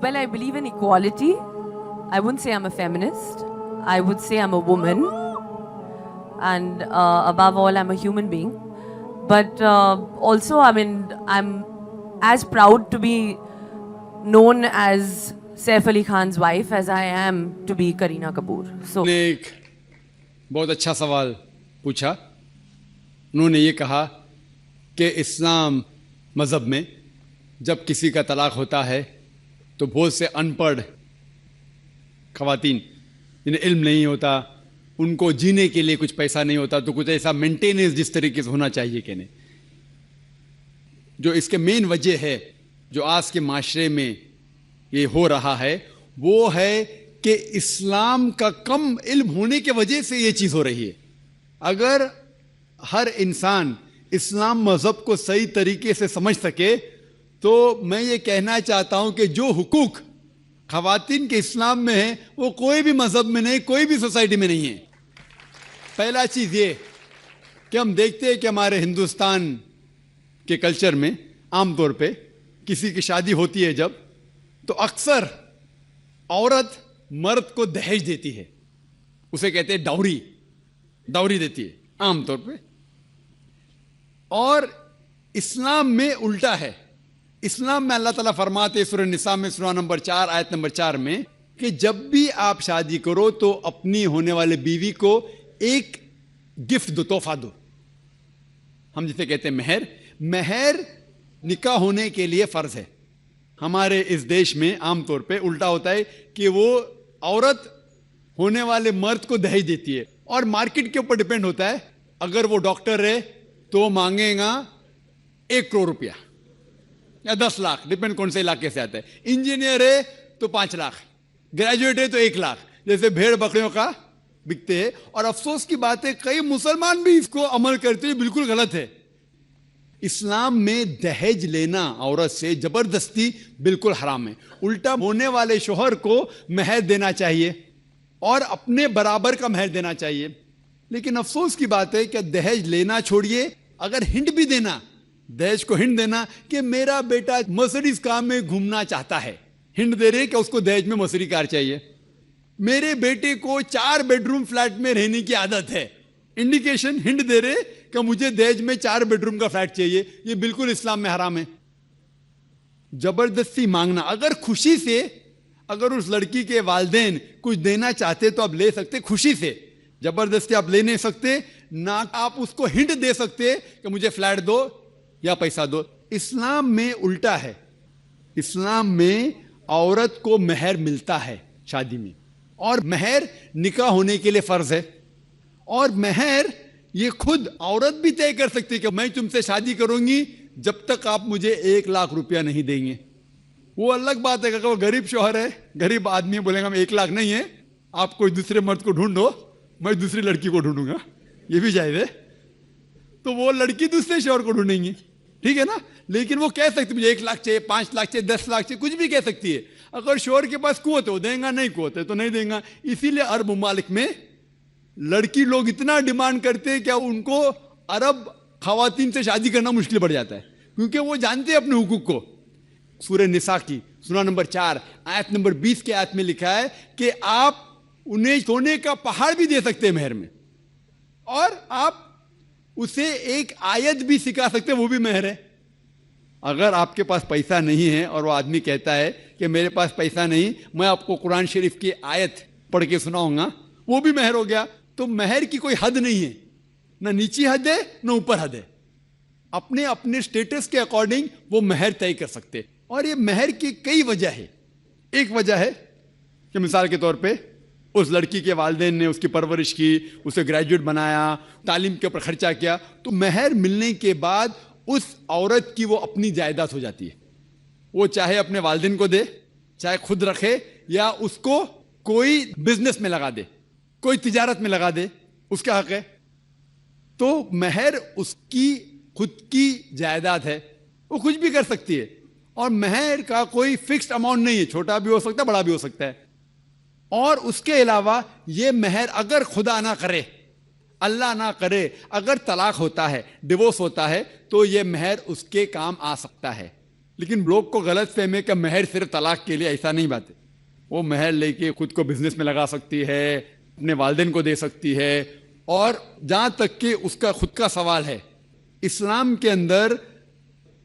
Well, I believe in equality. I wouldn't say I'm a feminist. I would say I'm a woman. And above all, I'm a human being. But also, I mean, I'm as proud to be known as Saif Ali Khan's wife as I am to be Kareena Kapoor. So نے ایک بہت اچھا سوال پوچھا. انہوں نے یہ کہا کہ اسلام مذہب میں جب کسی کا طلاق ہوتا ہے تو بہت سے ان پڑھ خواتین جنہیں علم نہیں ہوتا, ان کو جینے کے لیے کچھ پیسہ نہیں ہوتا, تو کچھ ایسا مینٹیننس جس طریقے سے ہونا چاہیے کہ نہیں. جو اس کے مین وجہ ہے جو آج کے معاشرے میں یہ ہو رہا ہے وہ ہے کہ اسلام کا کم علم ہونے کی وجہ سے یہ چیز ہو رہی ہے. اگر ہر انسان اسلام مذہب کو صحیح طریقے سے سمجھ سکے تو میں یہ کہنا چاہتا ہوں کہ جو حقوق خواتین کے اسلام میں ہیں وہ کوئی بھی مذہب میں نہیں, کوئی بھی سوسائٹی میں نہیں ہے. پہلا چیز یہ کہ ہم دیکھتے ہیں کہ ہمارے ہندوستان کے کلچر میں عام طور پہ کسی کی شادی ہوتی ہے جب, تو اکثر عورت مرد کو دہیج دیتی ہے, اسے کہتے ہیں ڈاوری, ڈاوری دیتی ہے عام طور پہ. اور اسلام میں الٹا ہے. اسلام میں اللہ تعالیٰ فرماتے ہیں سورہ نساء میں سورہ نمبر 4 آیت نمبر 4 میں کہ جب بھی آپ شادی کرو تو اپنی ہونے والے بیوی کو ایک گفٹ دو, تحفہ دو. ہم جسے کہتے ہیں مہر. مہر نکاح ہونے کے لیے فرض ہے. ہمارے اس دیش میں عام طور پہ الٹا ہوتا ہے کہ وہ عورت ہونے والے مرد کو دہیج دیتی ہے, اور مارکیٹ کے اوپر ڈیپینڈ ہوتا ہے. اگر وہ ڈاکٹر ہے تو مانگے گا 1 کروڑ روپیہ یا 10 لاکھ, ڈیپینڈ کون سے علاقے سے آتا ہے. انجینئر ہے تو 5 لاکھ, گریجویٹ ہے تو 1 لاکھ, جیسے بھیڑ بکریوں کا بکتے ہیں. اور افسوس کی بات ہے کئی مسلمان بھی اس کو عمل کرتے ہیں, بالکل غلط ہے. اسلام میں دہیج لینا عورت سے زبردستی بالکل حرام ہے. الٹا ہونے والے شوہر کو مہر دینا چاہیے اور اپنے برابر کا مہر دینا چاہیے. لیکن افسوس کی بات ہے کہ دہیج لینا چھوڑیے, اگر ہنٹ بھی دینا, دہیج کو ہنٹ دینا کہ میرا بیٹا مرسڈیز کار میں گھومنا چاہتا ہے, ہنٹ دے رہے کہ اس کو دہیج میں مرسڈیز کار چاہیے. میرے بیٹے کو 4 بیڈ روم فلیٹ میں رہنے کی عادت ہے, انڈیکیشن, ہنٹ دے رہے کہ مجھے دہیج میں 4 بیڈ روم کا فلیٹ چاہیے. یہ بالکل اسلام میں حرام ہے. زبردستی مانگنا, اگر خوشی سے, اگر اس لڑکی کے والدین کچھ دینا چاہتے تو آپ لے سکتے خوشی سے. زبردستی آپ لے نہیں سکتے, نہ آپ اس کو ہنٹ دے سکتے کہ مجھے فلیٹ دو یا پیسہ دو. اسلام میں الٹا ہے. اسلام میں عورت کو مہر ملتا ہے شادی میں, اور مہر نکاح ہونے کے لیے فرض ہے. اور مہر یہ خود عورت بھی طے کر سکتی ہے کہ میں تم سے شادی کروں گی جب تک آپ مجھے 1 لاکھ روپیہ نہیں دیں گے. وہ الگ بات ہے کہ وہ غریب شوہر ہے, غریب آدمی بولے گا میں 1 لاکھ نہیں ہے, آپ کوئی دوسرے مرد کو ڈھونڈو, میں دوسری لڑکی کو ڈھونڈوں گا, یہ بھی جائز ہے. تو وہ لڑکی دوسرے شوہر کو ڈھونڈیں گی, ٹھیک ہے نا. لیکن وہ کہہ سکتی مجھے 1 لاکھ چاہیے, 5 لاکھ چاہیے, 10 لاکھ چاہیے, کچھ بھی کہہ سکتی ہے. اگر شوہر کے پاس قوت ہے وہ دیں گا, نہیں قوت ہے تو نہیں دیں گا. اسی لیے عرب ممالک میں لڑکی لوگ اتنا ڈیمانڈ کرتے ہیں کہ ان کو عرب خواتین سے شادی کرنا مشکل پڑ جاتا ہے, کیونکہ وہ جانتے ہیں اپنے حقوق کو. سورہ نساء کی سورہ نمبر 4 آیت نمبر 20 کے آیت میں لکھا ہے کہ آپ انہیں سونے کا پہاڑ بھی دے سکتے ہیں مہر میں, اور آپ اسے ایک آیت بھی سکھا سکتے, وہ بھی مہر ہے. اگر آپ کے پاس پیسہ نہیں ہے اور وہ آدمی کہتا ہے کہ میرے پاس پیسہ نہیں, میں آپ کو قرآن شریف کی آیت پڑھ کے سناؤں گا, وہ بھی مہر ہو گیا. تو مہر کی کوئی حد نہیں ہے, نہ نیچی حد ہے نہ اوپر حد ہے. اپنے اپنے سٹیٹس کے اکارڈنگ وہ مہر طے کر سکتے. اور یہ مہر کی کئی وجہ ہے. ایک وجہ ہے کہ مثال کے طور پہ اس لڑکی کے والدین نے اس کی پرورش کی, اسے گریجویٹ بنایا, تعلیم کے اوپر خرچہ کیا, تو مہر ملنے کے بعد اس عورت کی وہ اپنی جائیداد ہو جاتی ہے. وہ چاہے اپنے والدین کو دے, چاہے خود رکھے, یا اس کو کوئی بزنس میں لگا دے, کوئی تجارت میں لگا دے, اس کا حق ہے. تو مہر اس کی خود کی جائیداد ہے, وہ کچھ بھی کر سکتی ہے. اور مہر کا کوئی فکسڈ اماؤنٹ نہیں ہے, چھوٹا بھی ہو سکتا ہے, بڑا بھی ہو سکتا ہے. اور اس کے علاوہ یہ مہر اگر خدا نہ کرے, اللہ نہ کرے, اگر طلاق ہوتا ہے, ڈیورس ہوتا ہے, تو یہ مہر اس کے کام آ سکتا ہے. لیکن لوگ کو غلط فہمی ہے کہ مہر صرف طلاق کے لیے، ایسا نہیں بات ہے. وہ مہر لے کے خود کو بزنس میں لگا سکتی ہے، اپنے والدین کو دے سکتی ہے. اور جہاں تک کہ اس کا خود کا سوال ہے، اسلام کے اندر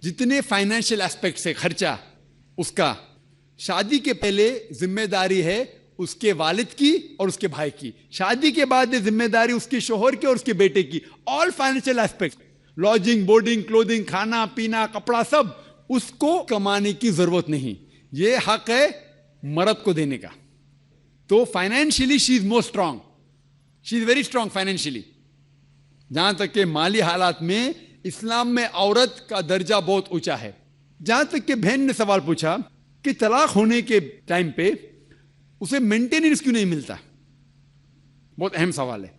جتنے فائنینشیل ایسپیکٹس ہے خرچہ اس کا، شادی کے پہلے ذمہ داری ہے اس کے والد کی اور اس کے بھائی کی، شادی کے بعد ذمہ داری اس کے شوہر کی اور اس کے بیٹے کی. All financial aspects, lodging, boarding, clothing, کھانا پینا، کپڑا، سب اس کو کمانے کی ضرورت نہیں. یہ حق ہے مرد کو دینے کا. تو financially she is more strong, she is very strong financially. جہاں تک کہ مالی حالات میں اسلام میں عورت کا درجہ بہت اونچا ہے. جہاں تک کہ بہن نے سوال پوچھا کہ طلاق ہونے کے ٹائم پہ اسے مینٹیننس کیوں نہیں ملتا، بہت اہم سوال ہے.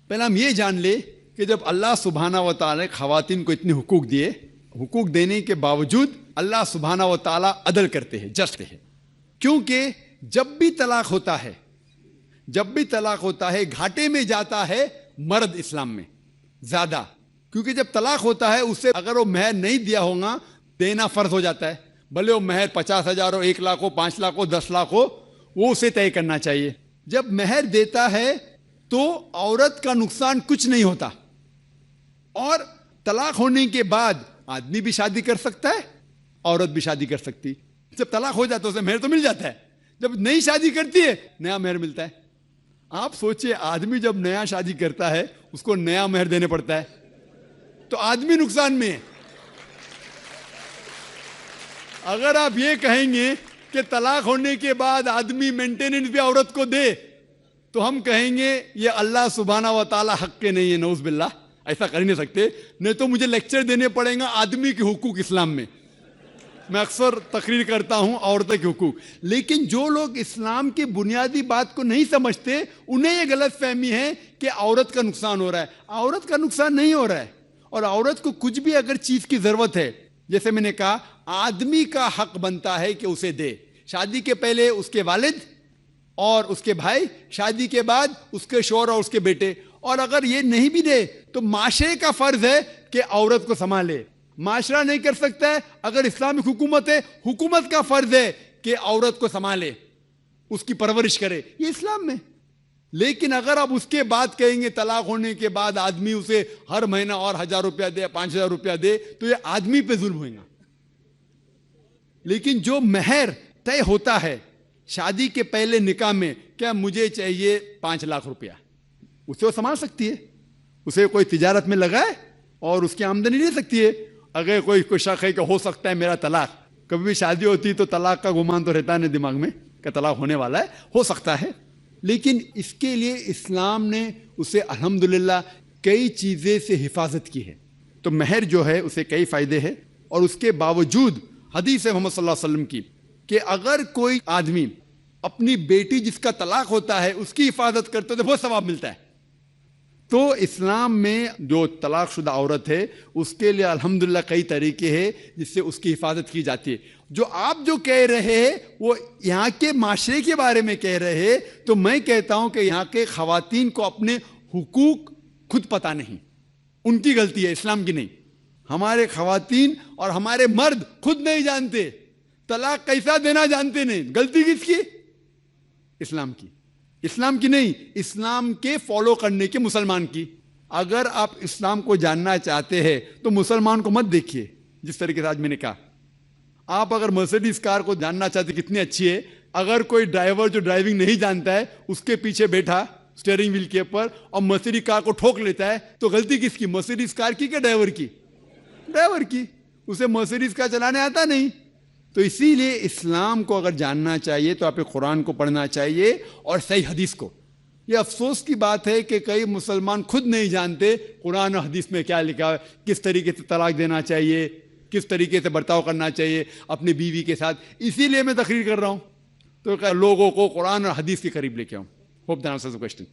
پہلے ہم یہ جان لیں کہ جب اللہ سبحانہ و تعالیٰ خواتین کو اتنے حقوق دیے، حقوق دینے کے باوجود اللہ سبحانہ و تعالیٰ عدل کرتے ہیں، جسٹ ہے. کیونکہ جب بھی طلاق ہوتا ہے گھاٹے میں جاتا ہے مرد اسلام میں زیادہ. کیونکہ جب طلاق ہوتا ہے اسے اگر وہ مہر نہیں دیا ہوگا دینا فرض ہو جاتا ہے. بھلے وہ مہر 50,000 ہو، 1 لاکھ ہو، 5 لاکھ ہو، 10 لاکھ ہو، وہ اسے طے کرنا چاہیے. جب مہر دیتا ہے تو عورت کا نقصان کچھ نہیں ہوتا. اور طلاق ہونے کے بعد آدمی بھی شادی کر سکتا ہے، عورت بھی شادی کر سکتی. جب طلاق ہو جاتا ہے اسے مہر تو مل جاتا ہے، جب نئی شادی کرتی ہے نیا مہر ملتا ہے. آپ سوچئے آدمی جب نیا شادی کرتا ہے اس کو نیا مہر دینے پڑتا ہے تو آدمی نقصان میں ہے. اگر آپ یہ کہیں گے کہ طلاق ہونے کے بعد آدمی مینٹیننس بھی عورت کو دے تو ہم کہیں گے یہ اللہ سبحانہ و تعالیٰ حق کے نہیں ہے، نعوذ باللہ. ایسا کر ہی نہیں سکتے. نہیں تو مجھے لیکچر دینے پڑیں گا آدمی کے حقوق اسلام میں. میں اکثر تقریر کرتا ہوں عورتوں کے حقوق. لیکن جو لوگ اسلام کی بنیادی بات کو نہیں سمجھتے انہیں یہ غلط فہمی ہے کہ عورت کا نقصان ہو رہا ہے. عورت کا نقصان نہیں ہو رہا ہے. اور عورت کو کچھ بھی اگر چیز کی ضرورت ہے، جیسے میں نے کہا آدمی کا حق بنتا ہے کہ اسے دے. شادی کے پہلے اس کے والد اور اس کے بھائی، شادی کے بعد اس کے شوہر اور اس کے بیٹے. اور اگر یہ نہیں بھی دے تو معاشرے کا فرض ہے کہ عورت کو سنبھالے. معاشرہ نہیں کر سکتا ہے. اگر اسلامک حکومت ہے، حکومت کا فرض ہے کہ عورت کو سنبھالے، اس کی پرورش کرے. یہ اسلام میں. لیکن اگر آپ اس کے بعد کہیں گے طلاق ہونے کے بعد آدمی اسے ہر مہینہ اور 1,000 روپیہ دے، 5,000 روپیہ دے، تو یہ آدمی پہ ظلم ہوئے گا. لیکن جو مہر طے ہوتا ہے شادی کے پہلے نکاح میں، کیا مجھے چاہیے 5 لاکھ روپیہ، اسے وہ سنبھال سکتی ہے. اسے کوئی تجارت میں لگائے اور اس کی آمدنی لے سکتی ہے. اگر کوئی شک ہے کہ ہو سکتا ہے میرا طلاق، کبھی بھی شادی ہوتی تو طلاق کا گمان تو رہتا نہیں دماغ میں کہ طلاق ہونے والا ہے، ہو سکتا ہے. لیکن اس کے لیے اسلام نے اسے الحمدللہ کئی چیزیں سے حفاظت کی ہے. تو مہر جو ہے اسے کئی فائدے ہیں. اور اس کے باوجود حدیث ہے محمد صلی اللہ علیہ وسلم کی کہ اگر کوئی آدمی اپنی بیٹی جس کا طلاق ہوتا ہے اس کی حفاظت کرتا ہے تو بہت ثواب ملتا ہے. تو اسلام میں جو طلاق شدہ عورت ہے اس کے لیے الحمدللہ کئی طریقے ہیں جس سے اس کی حفاظت کی جاتی ہے. جو آپ جو کہہ رہے ہیں وہ یہاں کے معاشرے کے بارے میں کہہ رہے ہیں، تو میں کہتا ہوں کہ یہاں کے خواتین کو اپنے حقوق خود پتہ نہیں. ان کی غلطی ہے، اسلام کی نہیں. ہمارے خواتین اور ہمارے مرد خود نہیں جانتے، طلاق کیسا دینا جانتے نہیں. غلطی کس کی؟ اسلام کی. اسلام کی نہیں، اسلام کے فالو کرنے کے مسلمان کی. اگر آپ اسلام کو جاننا چاہتے ہیں تو مسلمان کو مت دیکھیے. جس طریقے سے آج میں نے کہا، آپ اگر مرسیڈیز کار کو جاننا چاہتے کتنی اچھی ہے، اگر کوئی ڈرائیور جو ڈرائیونگ نہیں جانتا ہے اس کے پیچھے بیٹھا اسٹیئرنگ ویل کے اوپر اور مرسیڈیز کار کو ٹھوک لیتا ہے تو غلطی کس کی؟ مرسیڈیز کار کی کہ ڈرائیور کی؟ ڈرائیور کی. اسے مرسیڈیز کار چلانے آتا نہیں. تو اسی لیے اسلام کو اگر جاننا چاہیے تو آپ قرآن کو پڑھنا چاہیے اور صحیح حدیث کو. یہ افسوس کی بات ہے کہ کئی مسلمان خود نہیں جانتے قرآن اور حدیث میں کیا لکھا ہے، کس طریقے سے طلاق دینا چاہیے، کس طریقے سے برتاؤ کرنا چاہیے اپنی بیوی کے ساتھ. اسی لیے میں تقریر کر رہا ہوں تو لوگوں کو قرآن اور حدیث کے قریب لے کے آؤں. Hope that answers the question.